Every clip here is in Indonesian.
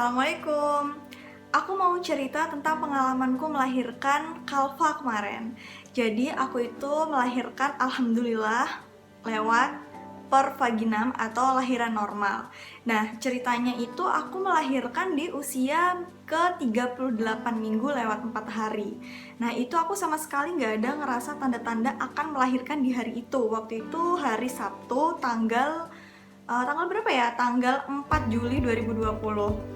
Assalamualaikum. Aku mau cerita tentang pengalamanku melahirkan Kalfa kemarin. Jadi aku itu melahirkan alhamdulillah lewat per vaginam atau lahiran normal. Nah, ceritanya itu aku melahirkan di usia ke 38 minggu lewat 4 hari. Nah, itu aku sama sekali nggak ada ngerasa tanda-tanda akan melahirkan di hari itu. Waktu itu hari Sabtu tanggal berapa ya? Tanggal 4 Juli 2020.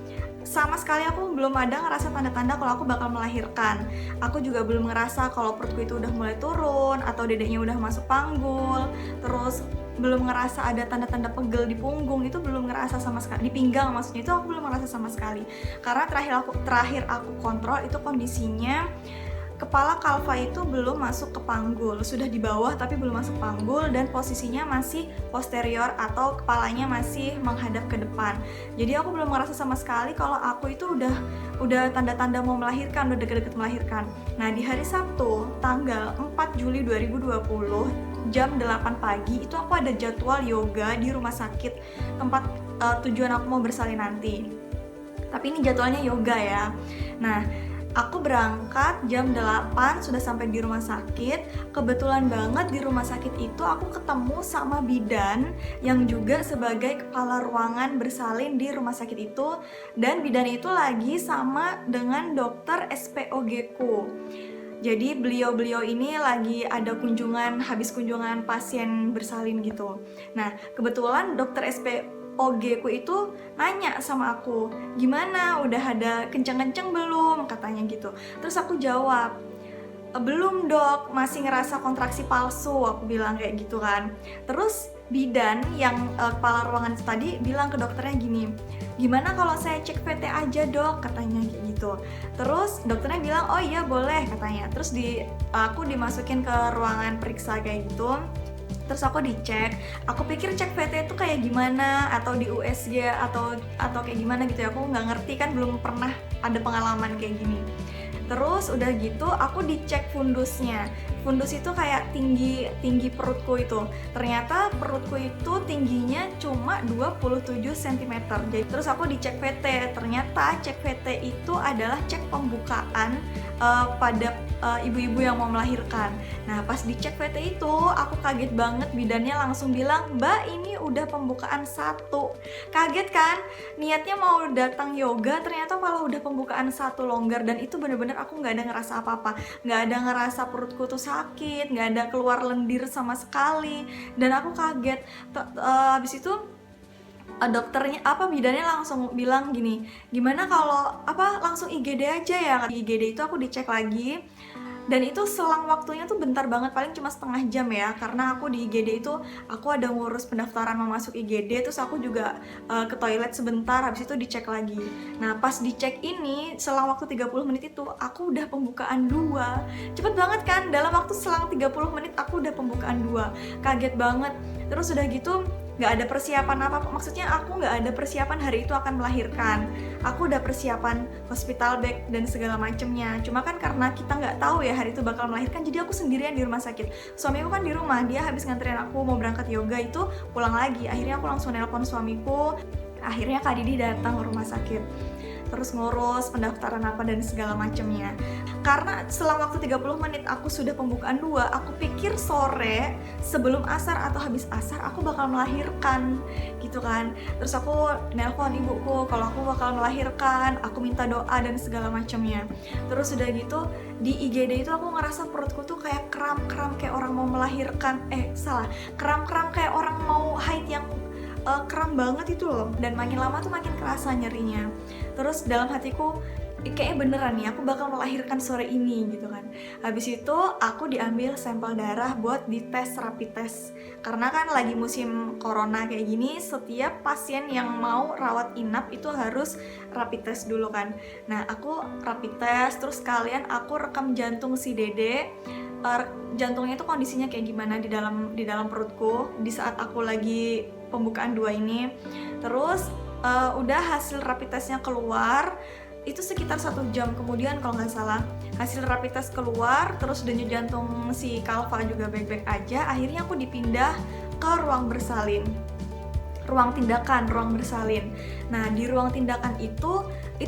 Sama sekali aku belum ada ngerasa tanda-tanda kalau aku bakal melahirkan. Aku juga belum ngerasa kalau perutku itu udah mulai turun atau dedeknya udah masuk panggul. Terus belum ngerasa ada tanda-tanda pegel di punggung, itu belum ngerasa sama sekali. Di pinggang maksudnya, itu aku belum ngerasa sama sekali. Karena terakhir aku kontrol itu kondisinya kepala Kalfa itu belum masuk ke panggul, sudah di bawah tapi belum masuk panggul, dan posisinya masih posterior atau kepalanya masih menghadap ke depan. Jadi aku belum merasa sama sekali kalau aku itu udah tanda-tanda mau melahirkan, udah deket-deket melahirkan. Nah, di hari Sabtu tanggal 4 Juli 2020 jam 8 pagi itu aku ada jadwal yoga di rumah sakit tempat tujuan aku mau bersalin nanti. Tapi ini jadwalnya yoga ya. Nah, aku berangkat jam 8, sudah sampai di rumah sakit. Kebetulan banget di rumah sakit itu aku ketemu sama bidan yang juga sebagai kepala ruangan bersalin di rumah sakit itu. Dan bidan itu lagi sama dengan dokter SPOG ku. Jadi beliau-beliau ini lagi ada habis kunjungan pasien bersalin gitu. Nah, kebetulan dokter SPOG ku itu nanya sama aku, gimana, udah ada kenceng-kenceng belum, katanya gitu. Terus aku jawab, belum dok, masih ngerasa kontraksi palsu, aku bilang kayak gitu kan. Terus bidan yang kepala ruangan tadi bilang ke dokternya gini, gimana kalau saya cek VT aja dok, katanya kayak gitu. Terus dokternya bilang, oh iya boleh, katanya. Terus aku dimasukin ke ruangan periksa kayak gitu. Terus aku dicek, aku pikir cek VT itu kayak gimana, atau di USG atau kayak gimana gitu ya. Aku nggak ngerti kan, belum pernah ada pengalaman kayak gini. Terus udah gitu aku dicek fundusnya. Fundus itu kayak tinggi perutku itu. Ternyata perutku itu tingginya cuma 27 cm. Jadi terus aku dicek VT. Ternyata cek VT itu adalah cek pembukaan pada ibu-ibu yang mau melahirkan. Nah, pas dicek VT itu aku kaget banget, bidannya langsung bilang, "Mbak, ini udah pembukaan 1." Kaget kan? Niatnya mau datang yoga, ternyata malah udah pembukaan 1 longgar. Dan itu bener-bener aku nggak ada ngerasa apa-apa, nggak ada ngerasa perutku tuh sakit, nggak ada keluar lendir sama sekali. Dan aku kaget. Habis itu dokternya bidannya langsung bilang gini, gimana kalau langsung IGD aja ya. IGD itu aku dicek lagi, dan itu selang waktunya tuh bentar banget, paling cuma setengah jam ya, karena aku di IGD itu aku ada ngurus pendaftaran mau masuk IGD, terus aku juga ke toilet sebentar, habis itu dicek lagi. Nah, pas dicek ini selang waktu 30 menit itu aku udah pembukaan 2. Cepet banget kan, dalam waktu selang 30 menit aku udah pembukaan 2. Kaget banget. Terus udah gitu nggak ada persiapan apa, maksudnya aku nggak ada persiapan hari itu akan melahirkan. Aku udah persiapan hospital bag dan segala macemnya. Cuma kan karena kita nggak tahu ya hari itu bakal melahirkan, jadi aku sendirian di rumah sakit. Suamiku kan di rumah, dia habis nganterin aku mau berangkat yoga itu pulang lagi. Akhirnya aku langsung nelpon suamiku. Akhirnya Kak Didi datang ke rumah sakit, terus ngurus pendaftaran apa dan segala macemnya. Karena selang waktu 30 menit aku sudah pembukaan 2, aku pikir sore sebelum asar atau habis asar aku bakal melahirkan gitu kan. Terus aku nelpon ibuku kalau aku bakal melahirkan, aku minta doa dan segala macemnya. Terus udah gitu di IGD itu aku ngerasa perutku tuh kayak kram-kram kayak orang mau melahirkan, kram-kram kayak orang mau haid yang kram banget itu loh, dan makin lama tuh makin kerasa nyerinya. Terus dalam hatiku, kayaknya beneran nih aku bakal melahirkan sore ini gitu kan. Habis itu aku diambil sampel darah buat dites rapid test. Karena kan lagi musim corona kayak gini, setiap pasien yang mau rawat inap itu harus rapid test dulu kan. Nah, aku rapid test, terus kalian aku rekam jantung si Dede. Jantungnya itu kondisinya kayak gimana di dalam perutku di saat aku lagi pembukaan 2 ini. Terus udah hasil rapid testnya keluar, itu sekitar 1 jam kemudian kalau nggak salah. Hasil rapid test keluar, terus denyut jantung si Kalfa juga baik-baik aja. Akhirnya aku dipindah ke ruang bersalin. ruang tindakan, ruang bersalin. Nah, di ruang tindakan itu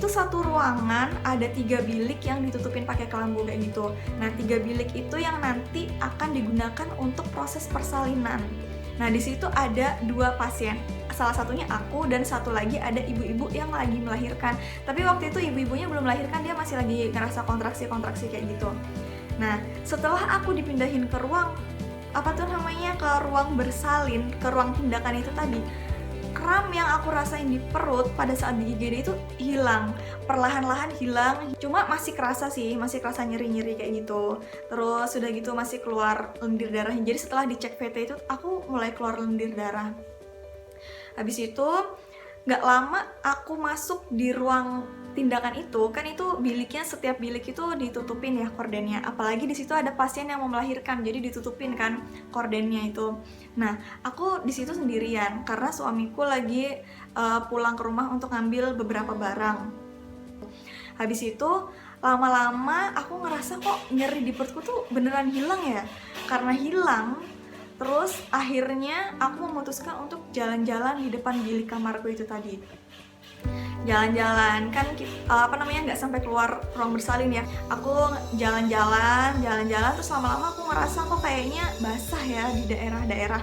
satu ruangan ada 3 bilik yang ditutupin pakai kelambu kayak gitu. Nah, 3 bilik itu yang nanti akan digunakan untuk proses persalinan. Nah, di situ ada 2 pasien. Salah satunya aku dan satu lagi ada ibu-ibu yang lagi melahirkan. Tapi waktu itu ibu-ibunya belum melahirkan, dia masih lagi ngerasa kontraksi-kontraksi kayak gitu. Nah, setelah aku dipindahin ke ruang ke ruang bersalin, ke ruang tindakan itu tadi, kram yang aku rasain di perut pada saat di IGD itu hilang, perlahan-lahan hilang. Cuma masih kerasa nyeri-nyeri kayak gitu. Terus sudah gitu masih keluar lendir darahnya. Jadi setelah dicek VT itu aku mulai keluar lendir darah. Habis itu nggak lama aku masuk di ruang tindakan itu, kan itu biliknya, setiap bilik itu ditutupin ya kordennya. Apalagi di situ ada pasien yang mau melahirkan, jadi ditutupin kan kordennya itu. Nah, aku di situ sendirian karena suamiku lagi pulang ke rumah untuk ngambil beberapa barang. Habis itu lama-lama aku ngerasa kok nyeri di perutku tuh beneran hilang ya. Karena hilang, terus akhirnya aku memutuskan untuk jalan-jalan di depan bilik kamarku itu tadi. Jalan-jalan kan nggak sampai keluar ruang bersalin ya. Aku jalan-jalan terus lama-lama aku ngerasa kok kayaknya basah ya di daerah-daerah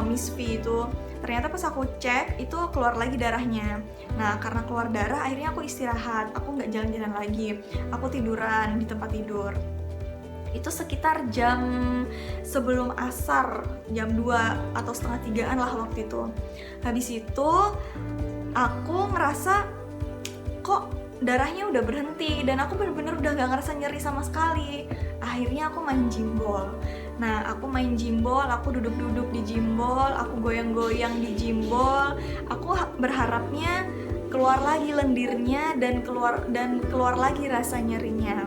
misfi itu. Ternyata pas aku cek itu keluar lagi darahnya. Nah, karena keluar darah akhirnya aku istirahat, aku nggak jalan-jalan lagi, aku tiduran di tempat tidur. Itu sekitar jam sebelum asar, jam 2 atau setengah 3-an lah waktu itu. Habis itu aku ngerasa kok darahnya udah berhenti dan aku bener-bener udah gak ngerasa nyeri sama sekali. Akhirnya aku main jimbol. Nah, aku main jimbol, aku duduk-duduk di jimbol, aku goyang-goyang di jimbol. Aku berharapnya keluar lagi lendirnya dan keluar lagi rasa nyerinya.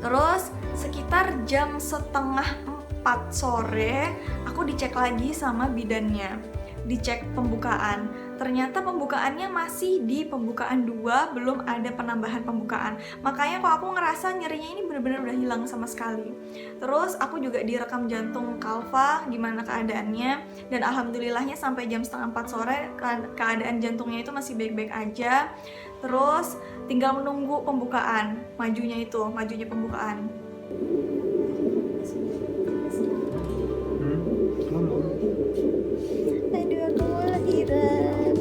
Terus sekitar jam setengah 4 sore aku dicek lagi sama bidannya, dicek pembukaan. Ternyata pembukaannya masih di pembukaan 2, belum ada penambahan pembukaan. Makanya kok aku ngerasa nyerinya ini benar-benar udah hilang sama sekali. Terus aku juga direkam jantung Kalfa gimana keadaannya, dan alhamdulillahnya sampai jam setengah 4 sore keadaan jantungnya itu masih baik-baik aja. Terus tinggal menunggu pembukaan, majunya pembukaan. Aduh, aku mau lahiran.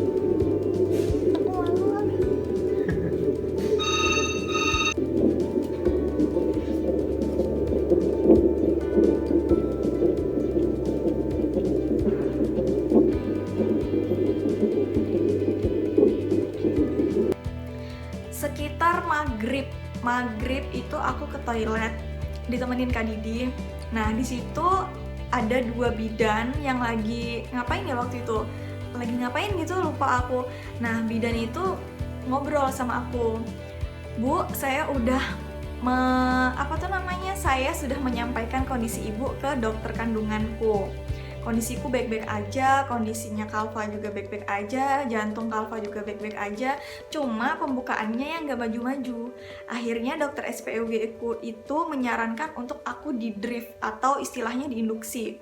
Aku malu. Sekitar maghrib itu aku ke toilet ditemenin Kak Didi. Nah, di situ ada 2 bidan yang lagi ngapain ya waktu itu? Lagi ngapain gitu lupa aku. Nah, bidan itu ngobrol sama aku. Bu, saya udah saya sudah menyampaikan kondisi ibu ke dokter kandunganku. Kondisiku baik-baik aja, kondisinya Kalfa juga baik-baik aja, jantung Kalfa juga baik-baik aja, cuma pembukaannya yang gak maju-maju. Akhirnya dokter SPOG ku itu menyarankan untuk aku di drift atau istilahnya diinduksi.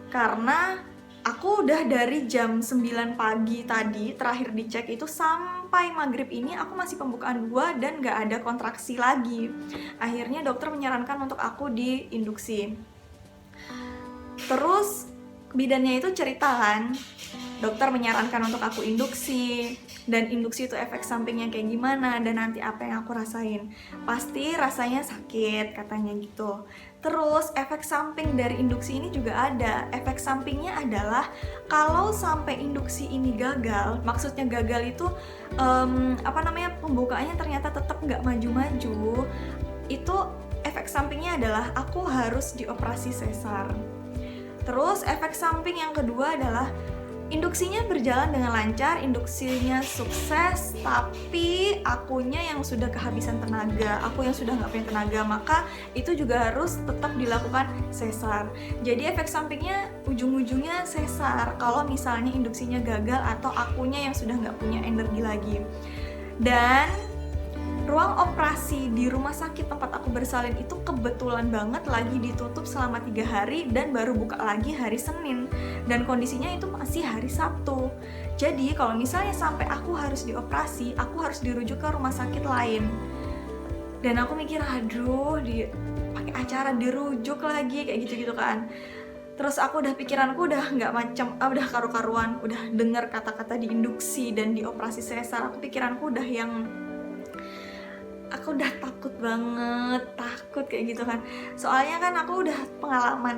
Karena aku udah dari jam 9 pagi tadi terakhir dicek itu sampai maghrib ini aku masih pembukaan 2 dan gak ada kontraksi lagi. Akhirnya dokter menyarankan untuk aku diinduksi. Terus bidannya itu cerita kan, dokter menyarankan untuk aku induksi, dan induksi itu efek sampingnya kayak gimana dan nanti apa yang aku rasain. Pasti rasanya sakit katanya gitu. Terus efek samping dari induksi ini juga ada. Efek sampingnya adalah kalau sampai induksi ini gagal, maksudnya gagal itu pembukaannya ternyata tetap nggak maju-maju, itu efek sampingnya adalah aku harus dioperasi sesar. Terus efek samping yang kedua adalah induksinya berjalan dengan lancar, induksinya sukses, tapi akunya yang sudah kehabisan tenaga, aku yang sudah nggak punya tenaga, maka itu juga harus tetap dilakukan sesar. Jadi efek sampingnya ujung-ujungnya sesar kalau misalnya induksinya gagal atau akunya yang sudah nggak punya energi lagi. Dan ruang operasi di rumah sakit tempat aku bersalin itu kebetulan banget lagi ditutup selama 3 hari dan baru buka lagi hari Senin, dan kondisinya itu masih hari Sabtu. Jadi kalau misalnya sampai aku harus dioperasi, aku harus dirujuk ke rumah sakit lain. Dan aku mikir, aduh, pakai acara dirujuk lagi kayak gitu-gitu kan. Terus pikiranku udah nggak udah karu-karuan, udah dengar kata-kata diinduksi dan dioperasi sesar. Pikiranku udah aku udah takut kayak gitu kan. Soalnya kan aku udah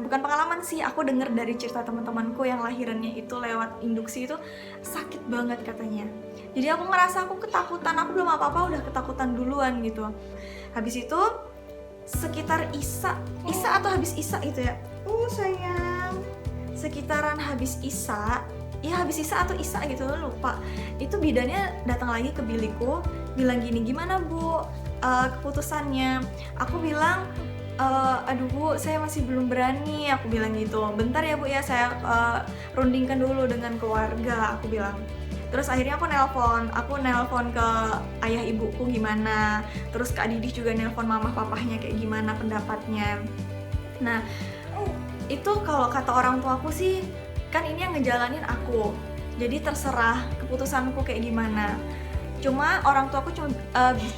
bukan pengalaman sih, aku denger dari cerita teman-temanku yang lahirannya itu lewat induksi itu sakit banget katanya. Jadi aku ngerasa aku ketakutan, aku belum apa-apa udah ketakutan duluan gitu. Habis itu sekitar Isya atau habis Isya itu ya. Sayang. Sekitaran habis Isya atau Isya gitu, lupa. Itu bidannya datang lagi ke bilikku, bilang gini, gimana Bu keputusannya? Aku bilang, aduh Bu, saya masih belum berani, aku bilang gitu. Bentar ya Bu ya, saya rundingkan dulu dengan keluarga, aku bilang. Terus akhirnya aku nelpon ke ayah ibuku gimana, terus Kak Didih juga nelpon mama papahnya kayak gimana pendapatnya. Nah, itu kalau kata orang tuaku sih, kan ini yang ngejalanin aku, jadi terserah keputusanku kayak gimana. Cuma orang tuaku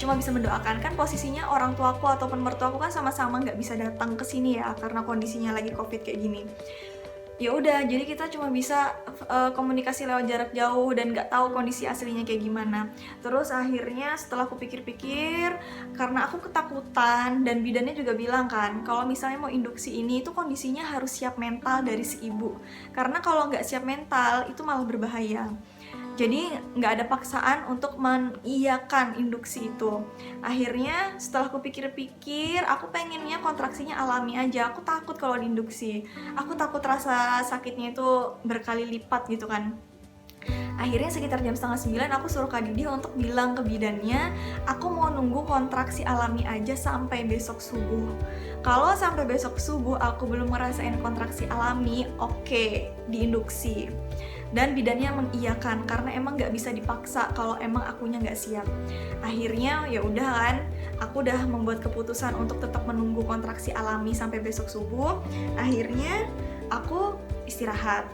cuma bisa mendoakan, kan posisinya orang tuaku ataupun mertuaku kan sama-sama nggak bisa datang ke sini ya karena kondisinya lagi COVID kayak gini. Ya udah, jadi kita cuma bisa komunikasi lewat jarak jauh dan nggak tahu kondisi aslinya kayak gimana. Terus akhirnya setelah aku pikir-pikir, karena aku ketakutan dan bidannya juga bilang kan, kalau misalnya mau induksi ini itu kondisinya harus siap mental dari si ibu. Karena kalau nggak siap mental itu malah berbahaya. Jadi nggak ada paksaan untuk mengiyakan induksi itu. Akhirnya setelah aku pikir-pikir, aku pengennya kontraksinya alami aja. Aku takut kalau diinduksi. Aku takut rasa sakitnya itu berkali lipat gitu kan. Akhirnya sekitar jam 8:30 aku suruh Kak Didi untuk bilang ke bidannya, aku mau nunggu kontraksi alami aja sampai besok subuh. Kalau sampai besok subuh aku belum ngerasain kontraksi alami, oke, diinduksi. Dan bidannya mengiyakan karena emang nggak bisa dipaksa kalau emang akunya nggak siap. Akhirnya ya udah kan, aku udah membuat keputusan untuk tetap menunggu kontraksi alami sampai besok subuh. Akhirnya aku istirahat.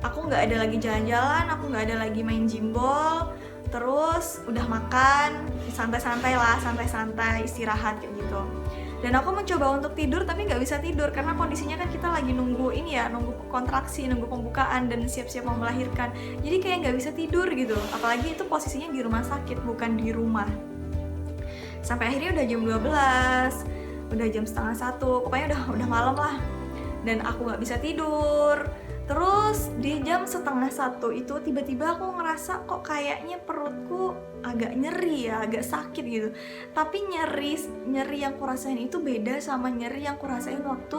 Aku nggak ada lagi jalan-jalan, aku nggak ada lagi main jimbol. Terus udah makan, santai-santai istirahat kayak gitu. Dan aku mencoba untuk tidur tapi nggak bisa tidur karena kondisinya kan kita lagi nunggu kontraksi, nunggu pembukaan dan siap-siap mau melahirkan. Jadi kayak nggak bisa tidur gitu. Apalagi itu posisinya di rumah sakit, bukan di rumah. Sampai akhirnya udah jam 12, udah jam 12:30, pokoknya udah malam lah. Dan aku nggak bisa tidur. Terus di jam 12:30 itu tiba-tiba aku ngerasa kok kayaknya perutku agak nyeri ya, agak sakit gitu. Tapi nyeri yang kurasain itu beda sama nyeri yang kurasain waktu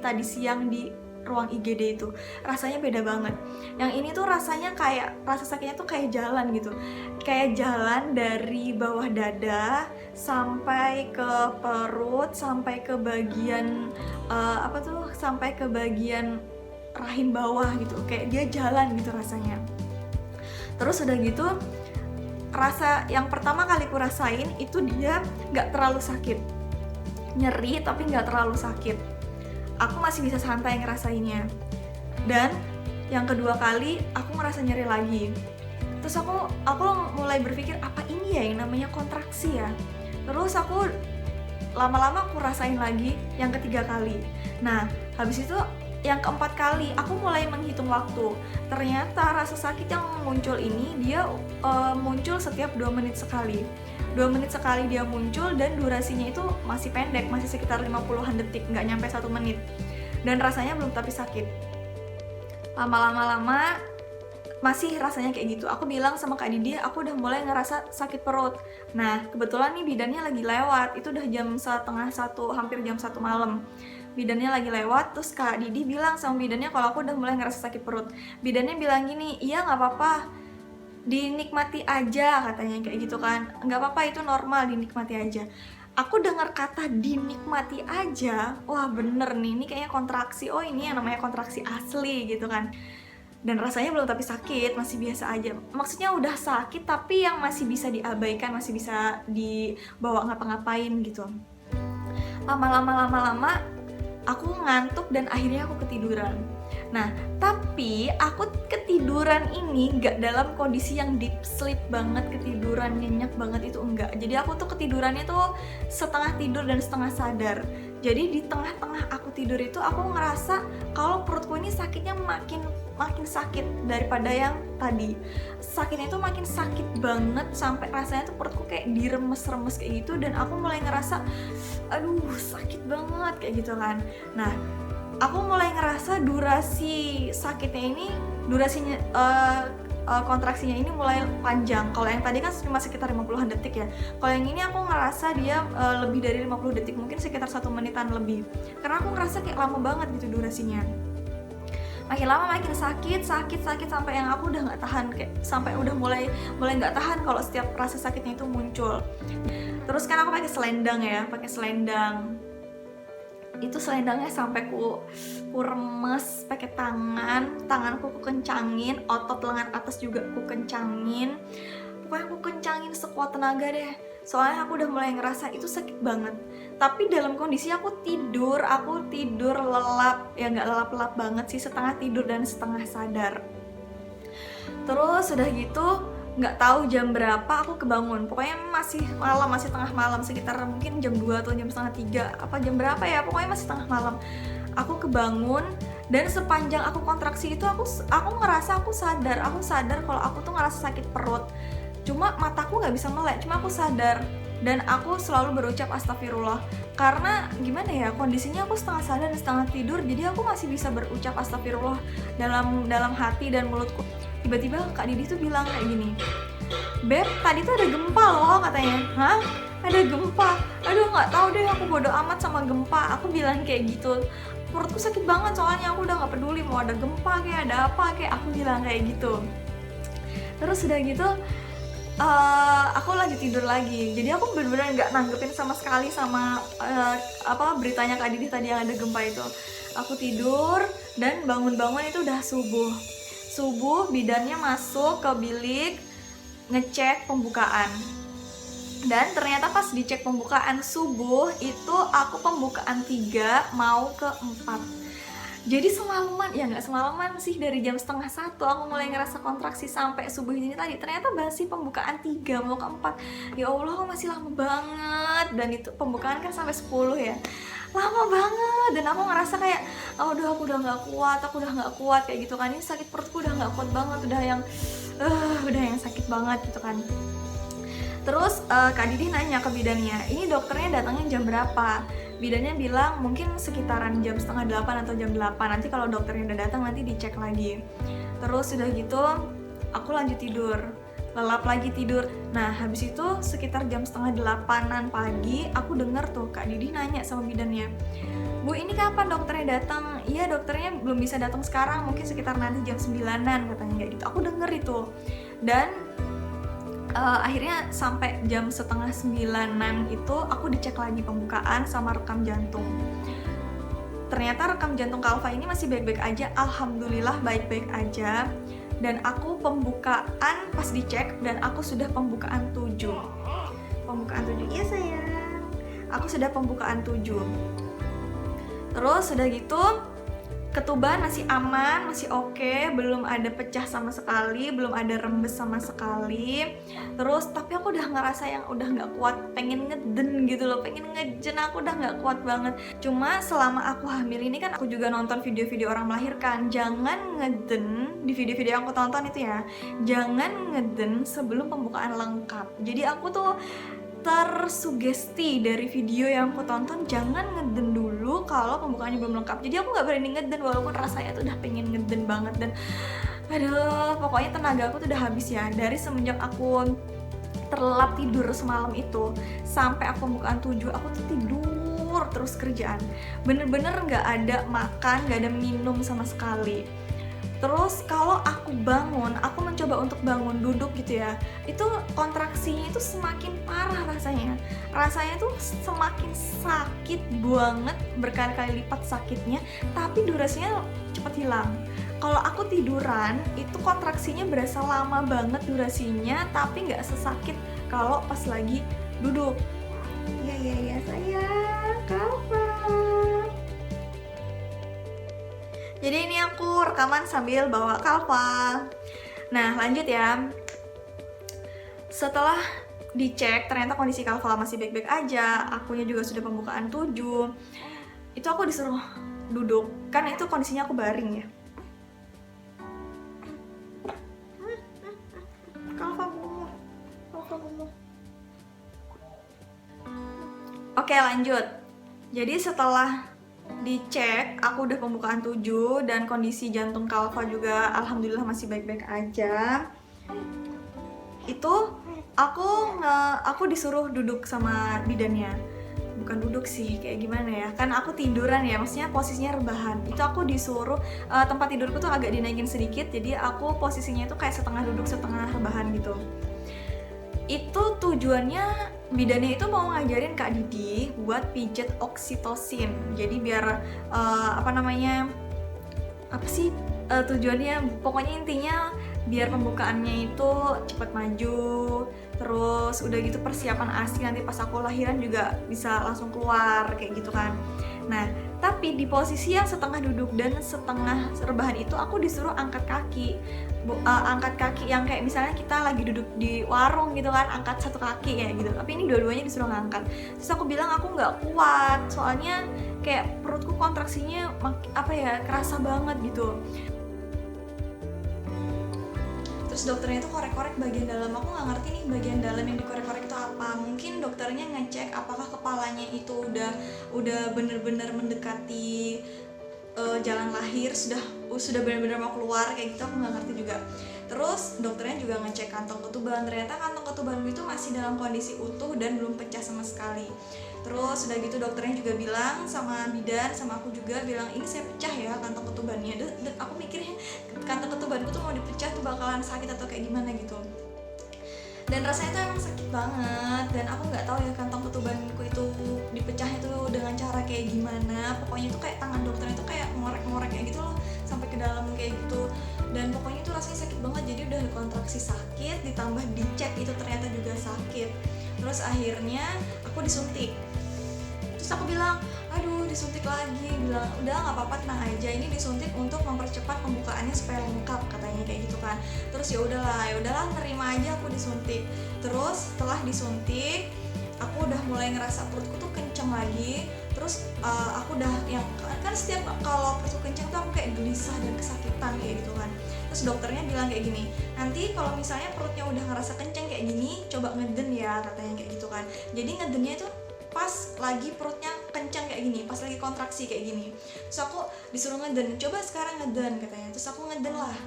tadi siang di ruang IGD itu. Rasanya beda banget. Yang ini tuh rasanya kayak, rasa sakitnya tuh kayak jalan gitu. Kayak jalan dari bawah dada sampai ke perut, sampai ke bagian sampai ke bagian rahim bawah gitu, kayak dia jalan gitu rasanya. Terus udah gitu, rasa yang pertama kali ku rasain itu dia nggak terlalu sakit, nyeri tapi nggak terlalu sakit. Aku masih bisa santai ngerasainnya. Dan yang kedua kali aku ngerasa nyeri lagi. Terus aku mulai berpikir, apa ini ya yang namanya kontraksi ya. Terus aku lama-lama aku rasain lagi yang ketiga kali. Nah habis itu yang keempat kali aku mulai menghitung waktu. Ternyata rasa sakit yang muncul ini dia muncul setiap 2 menit sekali. 2 menit sekali dia muncul dan durasinya itu masih pendek, masih sekitar 50-an detik, nggak nyampe 1 menit. Dan rasanya belum tapi sakit. Lama-lama masih rasanya kayak gitu. Aku bilang sama Kak Didi, aku udah mulai ngerasa sakit perut. Nah kebetulan nih bidannya lagi lewat, itu udah jam 12:30, hampir jam 1 malam. Bidannya lagi lewat, terus Kak Didi bilang sama bidannya kalau aku udah mulai ngerasa sakit perut. Bidannya bilang gini, iya nggak apa-apa, dinikmati aja katanya kayak gitu kan. Nggak apa-apa, itu normal, dinikmati aja. Aku dengar kata dinikmati aja, wah bener nih, ini kayaknya kontraksi, oh ini yang namanya kontraksi asli gitu kan. Dan rasanya belum tapi sakit, masih biasa aja. Maksudnya udah sakit tapi yang masih bisa diabaikan, masih bisa dibawa ngapa-ngapain gitu. Lama-lama aku ngantuk dan akhirnya aku ketiduran. Nah, tapi aku ketiduran ini nggak dalam kondisi yang deep sleep banget, ketiduran nyenyak banget, itu enggak. Jadi aku tuh ketidurannya tuh setengah tidur dan setengah sadar. Jadi di tengah-tengah aku tidur itu aku ngerasa kalau perutku ini sakitnya makin sakit daripada yang tadi. Sakitnya itu makin sakit banget sampai rasanya tuh perutku kayak diremes-remes kayak gitu, dan aku mulai ngerasa aduh sakit banget kayak gitu kan. Nah, aku mulai ngerasa durasi sakitnya ini, durasinya kontraksinya ini mulai panjang. Kalau yang tadi kan cuma sekitar 50-an detik ya. Kalau yang ini aku ngerasa dia lebih dari 50 detik, mungkin sekitar 1 menitan lebih. Karena aku ngerasa kayak lama banget gitu durasinya. Makin lama makin sakit sampai yang aku udah nggak tahan, kayak sampai udah mulai nggak tahan kalau setiap rasa sakitnya itu muncul. Terus kan aku pakai selendang ya, itu selendangnya sampai ku remes pakai tanganku ku kencangin, otot lengan atas juga ku kencangin, pokoknya aku kencangin sekuat tenaga deh, soalnya aku udah mulai ngerasa itu sakit banget. Tapi dalam kondisi aku tidur lelap, ya nggak lelap banget sih, setengah tidur dan setengah sadar. Terus udah gitu nggak tahu jam berapa aku kebangun, pokoknya masih tengah malam, sekitar mungkin jam 2 atau jam setengah 3, apa jam berapa ya, pokoknya masih tengah malam. Aku kebangun, dan sepanjang aku kontraksi itu aku ngerasa aku sadar kalau aku tuh ngerasa sakit perut, cuma mataku nggak bisa melek, cuma aku sadar. Dan aku selalu berucap astagfirullah, karena gimana ya, kondisinya aku setengah sadar dan setengah tidur, jadi aku masih bisa berucap astagfirullah dalam hati dan mulutku. Tiba-tiba Kak Didi tuh bilang kayak gini, "Beb, tadi tuh ada gempa loh," katanya. "Hah? Ada gempa?" Aduh nggak tahu deh, aku bodo amat sama gempa, aku bilang kayak gitu. Perutku sakit banget soalnya, aku udah nggak peduli mau ada gempa kayak ada apa kayak, aku bilang kayak gitu. Terus udah gitu aku lanjut tidur lagi. Jadi aku benar-benar nggak nanggepin sama sekali sama beritanya Kak Didi tadi yang ada gempa itu. Aku tidur dan bangun-bangun itu udah subuh. Bidannya masuk ke bilik ngecek pembukaan. Dan ternyata pas dicek pembukaan subuh itu aku pembukaan 3 mau ke 4. Jadi semalaman, ya nggak semalaman sih, dari jam 12:30 aku mulai ngerasa kontraksi sampai subuh ini tadi. Ternyata masih pembukaan 3 mau ke 4. Ya Allah, masih lama banget. Dan itu pembukaan kan sampai 10 ya. Lama banget, dan aku ngerasa kayak aku udah nggak kuat kayak gitu kan. Ini sakit perutku udah nggak kuat banget, udah yang sakit banget gitu kan. Terus Kak Didi nanya ke bidannya, "Ini dokternya datangnya jam berapa?" Bidannya bilang mungkin sekitaran jam 7:30 atau jam 8. Nanti kalau dokternya udah datang nanti dicek lagi. Terus udah gitu aku lanjut tidur, lelap lagi tidur. Nah habis itu sekitar jam 7:30-an pagi aku denger tuh Kak Didi nanya sama bidannya, "Bu, ini kapan dokternya datang?" "Iya, dokternya belum bisa datang sekarang, mungkin sekitar nanti jam 9-an," katanya kayak gitu. Aku denger itu, dan akhirnya sampai jam 8:30 itu aku dicek lagi pembukaan sama rekam jantung. Ternyata rekam jantung Kalfa ini masih baik-baik aja, alhamdulillah baik-baik aja. Dan aku pembukaan pas dicek, dan aku sudah pembukaan 7. Iya sayang, aku sudah pembukaan 7. Terus udah gitu ketuban masih aman, masih oke, belum ada pecah sama sekali, belum ada rembes sama sekali. Terus tapi aku udah ngerasa yang udah nggak kuat, pengen ngeden gitu loh, pengen ngejen, aku udah nggak kuat banget. Cuma selama aku hamil ini kan aku juga nonton video-video orang melahirkan, jangan ngeden di video-video yang aku tonton itu ya, jangan ngeden sebelum pembukaan lengkap. Jadi aku tuh tersugesti dari video yang aku tonton, jangan ngeden dulu kalau pembukaannya belum lengkap. Jadi aku nggak berani ngeden walaupun rasanya tuh udah pengen ngeden banget. Dan aduh, pokoknya tenaga aku tuh udah habis ya. Dari semenjak aku terlelap tidur semalam itu sampai aku pembukaan 7, aku tuh tidur terus kerjaan. Bener-bener nggak ada makan, nggak ada minum sama sekali. Terus kalau aku bangun, aku mencoba untuk bangun duduk gitu ya, itu kontraksinya itu semakin parah rasanya. Rasanya tuh semakin sakit banget, berkali-kali lipat sakitnya, tapi durasinya cepat hilang. Kalau aku tiduran, itu kontraksinya berasa lama banget durasinya, tapi nggak sesakit kalau pas lagi duduk. Iya sayang, kapan? Jadi ini aku rekaman sambil bawa Kalva. Nah lanjut ya. Setelah dicek ternyata kondisi Kalva masih baik-baik aja, akunya juga sudah pembukaan 7. Itu aku disuruh duduk, kan itu kondisinya aku baring ya. Kalva bumuh. Oke lanjut. Jadi setelah dicek, aku udah pembukaan 7 dan kondisi jantung Kalva juga alhamdulillah masih baik-baik aja. Itu aku disuruh duduk sama bidannya. Bukan duduk sih, kayak gimana ya, kan aku tiduran ya, maksudnya posisinya rebahan. Itu aku disuruh, tempat tidurku tuh agak dinaikin sedikit, jadi aku posisinya itu kayak setengah duduk setengah rebahan gitu. Itu tujuannya bidannya itu mau ngajarin Kak Didi buat pijet oksitosin. Jadi biar tujuannya, pokoknya intinya biar pembukaannya itu cepat maju. Terus udah gitu persiapan ASI nanti pas aku lahiran juga bisa langsung keluar kayak gitu kan. Nah tapi di posisi yang setengah duduk dan setengah rebahan itu aku disuruh angkat kaki. Angkat kaki yang kayak misalnya kita lagi duduk di warung gitu kan, angkat satu kaki kayak gitu. Tapi ini dua-duanya disuruh ngangkat. Terus aku bilang aku nggak kuat, soalnya kayak perutku kontraksinya kerasa banget gitu. Terus dokternya itu korek-korek bagian dalam, aku nggak ngerti nih bagian dalam yang dikorek-korek itu apa. Mungkin dokternya ngecek apakah kepalanya itu udah bener-bener mendekati jalan lahir, sudah benar-benar mau keluar kayak gitu, aku nggak ngerti juga. Terus dokternya juga ngecek kantong ketuban, ternyata kantong ketubanku itu masih dalam kondisi utuh dan belum pecah sama sekali. Terus udah gitu dokternya juga bilang sama bidan, sama aku juga bilang ini saya pecah ya kantong ketubannya. Dan aku mikirnya kantong ketubanku tuh mau dipecah tuh bakalan sakit atau kayak gimana gitu. Dan rasanya tuh emang sakit banget, dan aku nggak tahu ya kantong ketubanku itu dipecahnya tuh dengan cara kayak gimana. Pokoknya itu kayak tangan dokternya tuh kayak ngorek-ngorek kayak gitu loh sampai ke dalam kayak gitu. Dan pokoknya itu rasanya sakit banget, jadi udah kontraksi sakit ditambah dicek itu ternyata juga sakit. Terus akhirnya aku disuntik. Terus aku bilang, aduh disuntik lagi, bilang udah nggak apa-apa tenang aja, ini disuntik untuk mempercepat pembukaannya supaya lengkap katanya kayak gitu kan. Terus ya udahlah nerima aja aku disuntik. Terus setelah disuntik aku udah mulai ngerasa perutku tuh kenceng lagi. Terus aku udah yang kan setiap kalau perutku kenceng tuh aku kayak gelisah dan kesakitan kayak gitu kan. Terus dokternya bilang kayak gini, nanti kalau misalnya perutnya udah ngerasa kenceng kayak gini, coba ngeden ya katanya kayak gitu kan. Jadi ngedennya itu pas lagi perutnya kencang kayak gini, pas lagi kontraksi kayak gini. Terus aku disuruh ngeden, coba sekarang ngeden katanya. Terus aku ngeden lah,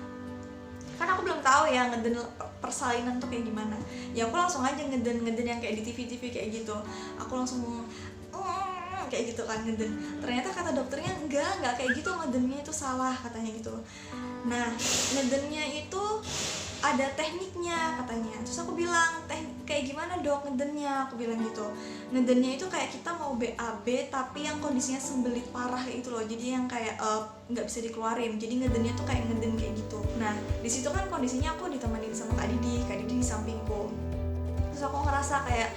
kan aku belum tahu ya ngeden persalinan tuh kayak gimana. Ya aku langsung aja ngeden yang kayak di TV kayak gitu. Aku langsung kayak gitu kan ngeden. Ternyata kata dokternya enggak kayak gitu, ngedennya itu salah katanya gitu. Nah ngedennya itu ada tekniknya katanya. Terus aku bilang, kayak gimana dok ngedennya? Aku bilang gitu. Ngedennya itu kayak kita mau BAB tapi yang kondisinya sembelit parah kayak gitu loh. Jadi yang kayak nggak bisa dikeluarin. Jadi ngedennya tuh kayak ngeden kayak gitu. Nah di situ kan kondisinya aku ditemenin sama Kak Didi di sampingku. Terus aku ngerasa kayak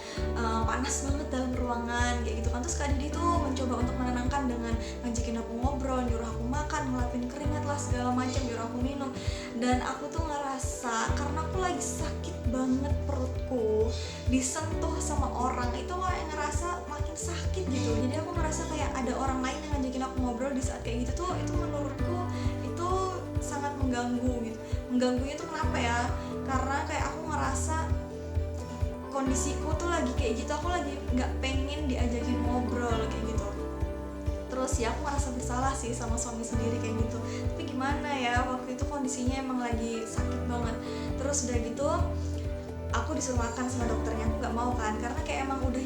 panas banget dalam ruangan kayak gitu kan. Terus Kak Didi tuh mencoba untuk menenangkan dengan ngajakin aku ngobrol, nyuruh aku makan, ngelapin keringat lah segala macam, nyuruh aku minum. Dan aku tuh ngerasa karena aku lagi sakit banget perutku, disentuh sama orang itu kayak ngerasa makin sakit gitu. Jadi aku ngerasa kayak ada orang lain yang ngajakin aku ngobrol di saat kayak gitu tuh, itu menurutku itu sangat mengganggu gitu. Mengganggunya tuh kenapa ya? Karena kayak aku ngerasa kondisiku tuh lagi kayak gitu, aku lagi nggak pengen diajakin ngobrol kayak gitu. Terus ya aku merasa bersalah sih sama suami sendiri kayak gitu. Tapi gimana ya, waktu itu kondisinya emang lagi sakit banget. Terus udah gitu aku disuruh makan sama dokternya, aku nggak mau kan, karena kayak emang udah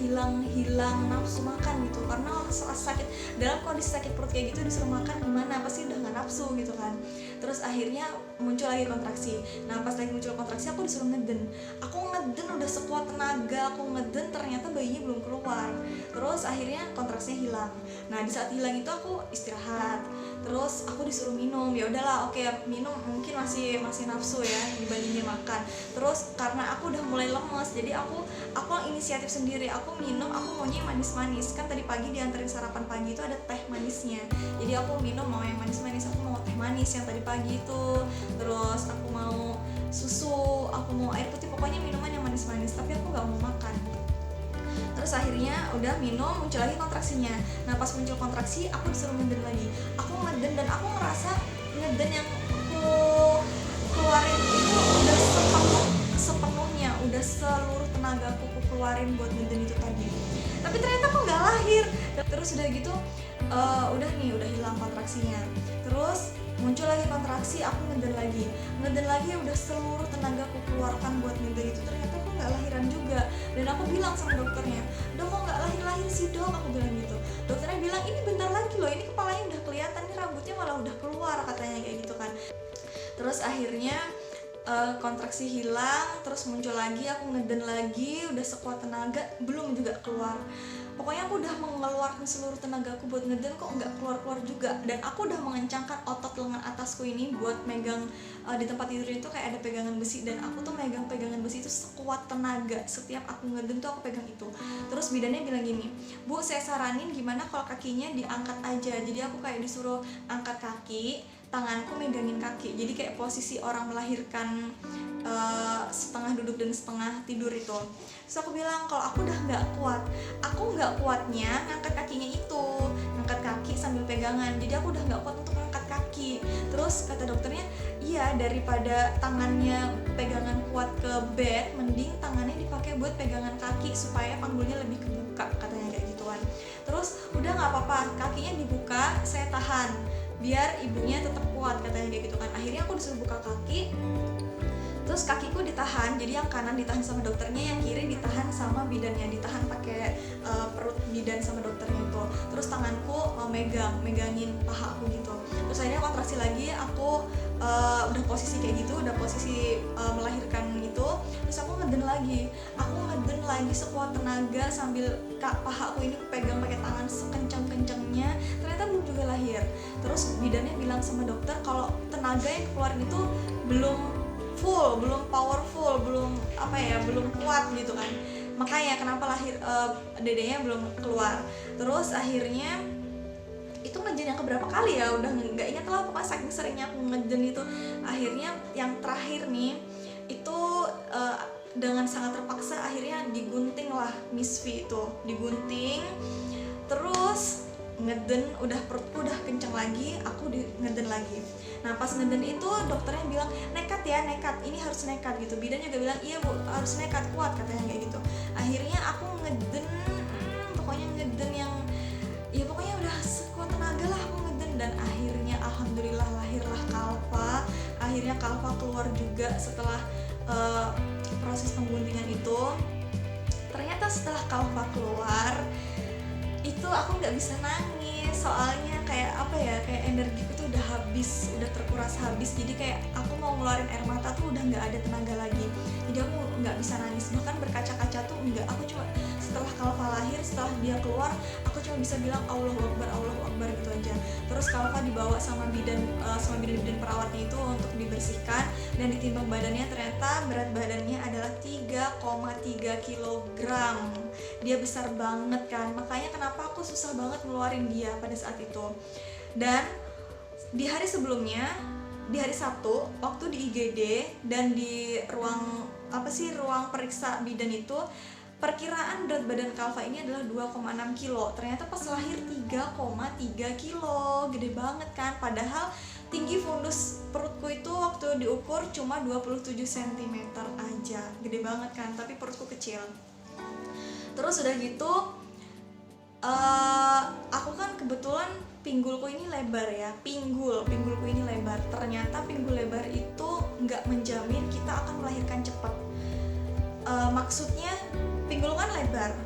hilang nafsu makan gitu. Karena sakit, dalam kondisi sakit perut kayak gitu disuruh makan gimana, pasti udah nggak nafsu gitu kan. Terus akhirnya muncul lagi kontraksi. Nah pas lagi muncul kontraksi aku disuruh ngeden. Aku ngeden udah sekuat tenaga, aku ngeden ternyata bayinya belum keluar. Terus akhirnya kontraksinya hilang. Nah di saat hilang itu aku istirahat. Terus aku disuruh minum. Ya udahlah, oke, minum mungkin masih nafsu ya dibandingin makan. Terus karena aku udah mulai lemes, jadi aku inisiatif sendiri. Aku minum, aku maunya yang manis-manis. Kan tadi pagi dianterin sarapan pagi itu ada teh manisnya. Jadi aku minum mau yang manis-manis, aku mau teh manis yang tadi pagi itu. Terus aku mau susu, aku mau air putih, pokoknya minuman yang manis-manis. Tapi aku gak mau makan. Terus akhirnya udah minum, muncul lagi kontraksinya. Nah pas muncul kontraksi aku disuruh ngeden lagi. Aku ngeden dan aku ngerasa ngeden yang aku keluarin itu udah sepenuhnya, udah seluruh tenaga aku keluarin buat ngeden itu tadi. Tapi ternyata aku nggak lahir. Terus udah gitu udah hilang kontraksinya. Terus muncul lagi kontraksi, aku ngeden lagi udah seluruh tenaga aku keluarkan buat ngeden itu. Ternyata aku nggak lahiran juga. Dan aku bilang sama dokternya, dok kok nggak lahir sih dok, aku bilang gitu. Dokternya bilang ini bentar lagi loh, ini kepalanya udah kelihatan, ini rambutnya malah udah keluar, katanya kayak gitu kan. Terus akhirnya kontraksi hilang, terus muncul lagi, aku ngeden lagi, udah sekuat tenaga, belum juga keluar. Pokoknya aku udah mengeluarkan seluruh tenaga aku buat ngeden, kok nggak keluar juga. Dan aku udah mengencangkan otot lengan atasku ini buat megang di tempat tidur itu kayak ada pegangan besi. Dan aku tuh megang pegangan besi itu sekuat tenaga. Setiap aku ngeden tuh aku pegang itu. Terus bidannya bilang gini, Bu saya saranin gimana kalau kakinya diangkat aja. Jadi aku kayak disuruh angkat kaki, tanganku megangin kaki. Jadi kayak posisi orang melahirkan setengah duduk dan setengah tidur itu. Terus aku bilang kalau aku udah aku nggak kuatnya ngangkat kakinya itu, ngangkat kaki sambil pegangan. Jadi aku udah nggak kuat untuk ngangkat kaki. Terus kata dokternya, iya daripada tangannya pegangan kuat ke bed, mending tangannya dipakai buat pegangan kaki supaya panggulnya lebih kebuka, katanya kayak gituan. Terus udah nggak apa-apa, kakinya dibuka, saya tahan biar ibunya tetap kuat, katanya kayak gitu kan. Akhirnya aku disuruh buka kaki. Terus kakiku ditahan, jadi yang kanan ditahan sama dokternya, yang kiri ditahan sama bidannya, ditahan pakai perut bidan sama dokternya itu. Terus tanganku megangin paha aku gitu. Terus akhirnya kontraksi lagi, aku udah posisi kayak gitu, udah posisi melahirkan gitu. Terus aku ngeden lagi sekuat tenaga sambil paha aku ini pegang pakai tangan sekencang-kencangnya. Ternyata belum juga lahir. Terus bidannya bilang sama dokter kalau tenaga yang keluarin itu belum full, belum powerful, belum kuat gitu kan. Makanya kenapa lahir dedenya belum keluar. Terus akhirnya itu ngeden yang keberapa kali ya, udah nggak ingat lah, pokoknya saking seringnya aku ngeden itu. Akhirnya yang terakhir nih itu dengan sangat terpaksa akhirnya digunting lah Miss V itu, digunting. Terus ngeden, udah perutku udah kenceng lagi, aku ngeden lagi. Nah pas ngeden itu dokternya bilang nekat, ini harus nekat gitu. Bidan juga bilang iya bu, harus nekat, kuat, katanya kayak gitu. Akhirnya aku ngeden, pokoknya ngeden yang ya pokoknya udah sekuat tenaga lah aku ngeden. Dan akhirnya alhamdulillah lahirlah Kalfa. Akhirnya Kalfa keluar juga setelah proses pengguntingan itu. Ternyata setelah Kalfa keluar itu aku nggak bisa nangis, soalnya kayak energiku tuh udah habis, udah terkuras habis. Jadi kayak aku mau ngeluarin air mata tuh udah nggak ada tenaga lagi. Jadi aku nggak bisa nangis, bahkan berkaca-kaca tuh enggak. Aku cuma setelah Kalfa lahir, setelah dia keluar, aku cuma bisa bilang Allahu Akbar gitu aja. Terus Kalfa dibawa sama bidan perawatnya itu untuk dibersihkan dan ditimbang badannya. Ternyata berat badannya adalah 3,3 kg. Dia besar banget kan, makanya kenapa aku susah banget ngeluarin dia pada saat itu. Dan di hari sebelumnya, di hari Sabtu waktu di IGD dan di ruang periksa bidan itu, perkiraan berat badan Kalfa ini adalah 2,6 kilo. Ternyata pas lahir 3,3 kilo, gede banget kan. Padahal tinggi fundus perutku itu waktu diukur cuma 27 cm aja, gede banget kan, tapi perutku kecil. Terus udah gitu aku kan kebetulan pinggulku ini lebar ya, pinggulku ini lebar. Ternyata pinggul lebar itu nggak menjamin kita akan melahirkan cepat. Maksudnya pinggul kan lebar,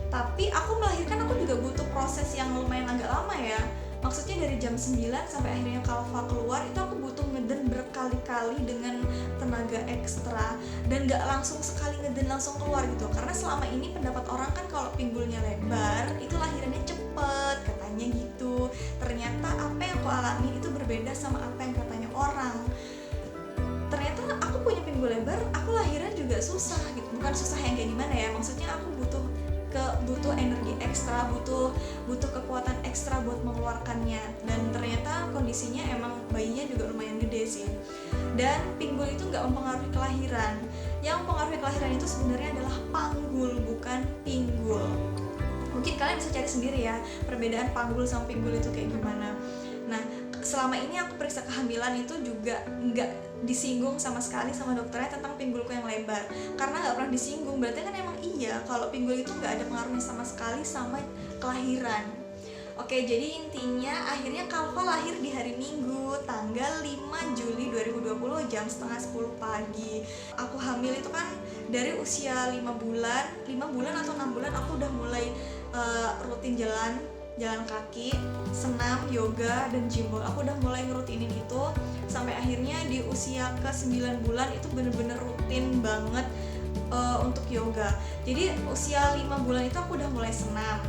tapi aku melahirkan aku juga butuh proses yang lumayan agak lama ya. Maksudnya dari jam 9 sampai akhirnya Kalva keluar itu aku butuh ngeden berkali-kali dengan tenaga ekstra, dan gak langsung sekali ngeden langsung keluar gitu. Karena selama ini pendapat orang kan kalau pinggulnya lebar itu lahirannya cepet katanya gitu. Ternyata apa yang aku alami itu berbeda sama apa yang katanya orang. Ternyata aku punya pinggul lebar, aku lahiran juga susah gitu. Bukan susah yang kayak gimana ya, maksudnya aku butuh energi ekstra, butuh kekuatan ekstra buat mengeluarkannya. Dan ternyata kondisinya emang bayinya juga lumayan gede sih. Dan pinggul itu nggak mempengaruhi kelahiran. Yang mempengaruhi kelahiran itu sebenarnya adalah panggul, bukan pinggul. Mungkin kalian bisa cari sendiri ya perbedaan panggul sama pinggul itu kayak gimana. Nah, selama ini aku periksa kehamilan itu juga nggak disinggung sama sekali sama dokternya tentang pinggulku yang lebar. Karena nggak pernah disinggung, berarti kan emang iya kalau pinggul itu nggak ada pengaruhnya sama sekali sama kelahiran. Oke, jadi intinya akhirnya Kalva lahir di hari Minggu tanggal 5 Juli 2020 jam setengah 10 pagi. Aku hamil itu kan dari usia 5 bulan atau 6 bulan aku udah mulai rutin jalan kaki, senam, yoga, dan jimbol. Aku udah mulai ngerutinin itu sampai akhirnya di usia ke 9 bulan itu bener-bener rutin banget untuk yoga. Jadi usia 5 bulan itu aku udah mulai senam,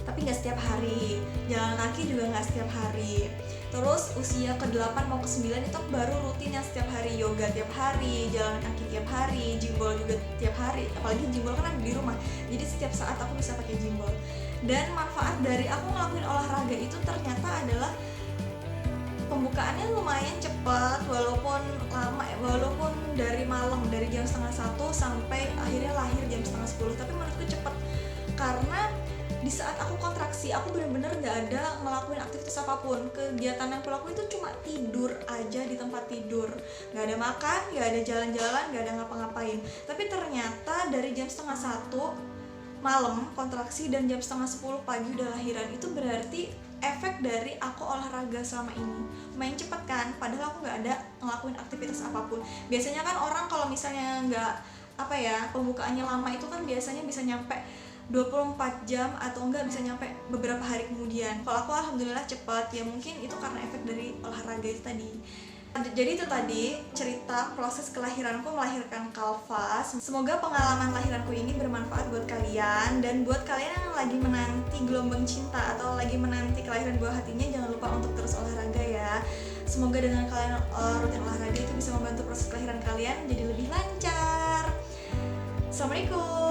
tapi nggak setiap hari. Jalan kaki juga nggak setiap hari. Terus usia ke-8 mau ke-9 itu baru rutin yang setiap hari, yoga tiap hari, jalan kaki tiap hari, jimbol juga tiap hari. Apalagi jimbol kan ada di rumah, jadi setiap saat aku bisa pakai jimbol. Dan manfaat dari aku ngelakuin olahraga itu ternyata adalah pembukaannya lumayan cepat, walaupun lama ya, walaupun dari malam, dari jam setengah 1 sampai akhirnya lahir jam setengah 10. Tapi menurutku cepat karena di saat aku kontraksi, aku bener-bener gak ada ngelakuin aktivitas apapun. Kegiatan yang aku lakuin itu cuma tidur aja di tempat tidur, gak ada makan, gak ada jalan-jalan, gak ada ngapa-ngapain. Tapi ternyata dari jam setengah 1 malam kontraksi dan jam setengah 10 pagi udah lahiran. Itu berarti efek dari aku olahraga selama ini main cepet kan, padahal aku gak ada ngelakuin aktivitas apapun. Biasanya kan orang kalau misalnya gak pembukaannya lama itu kan biasanya bisa nyampe 24 jam atau enggak bisa nyampe beberapa hari kemudian. Kalau aku alhamdulillah cepat, ya mungkin itu karena efek dari olahraga itu tadi. Jadi itu tadi cerita proses kelahiranku melahirkan Kalva. Semoga pengalaman lahiranku ini bermanfaat buat kalian. Dan buat kalian yang lagi menanti gelombang cinta atau lagi menanti kelahiran buah hatinya, jangan lupa untuk terus olahraga ya. Semoga dengan kalian rutin olahraga itu bisa membantu proses kelahiran kalian jadi lebih lancar. Assalamualaikum.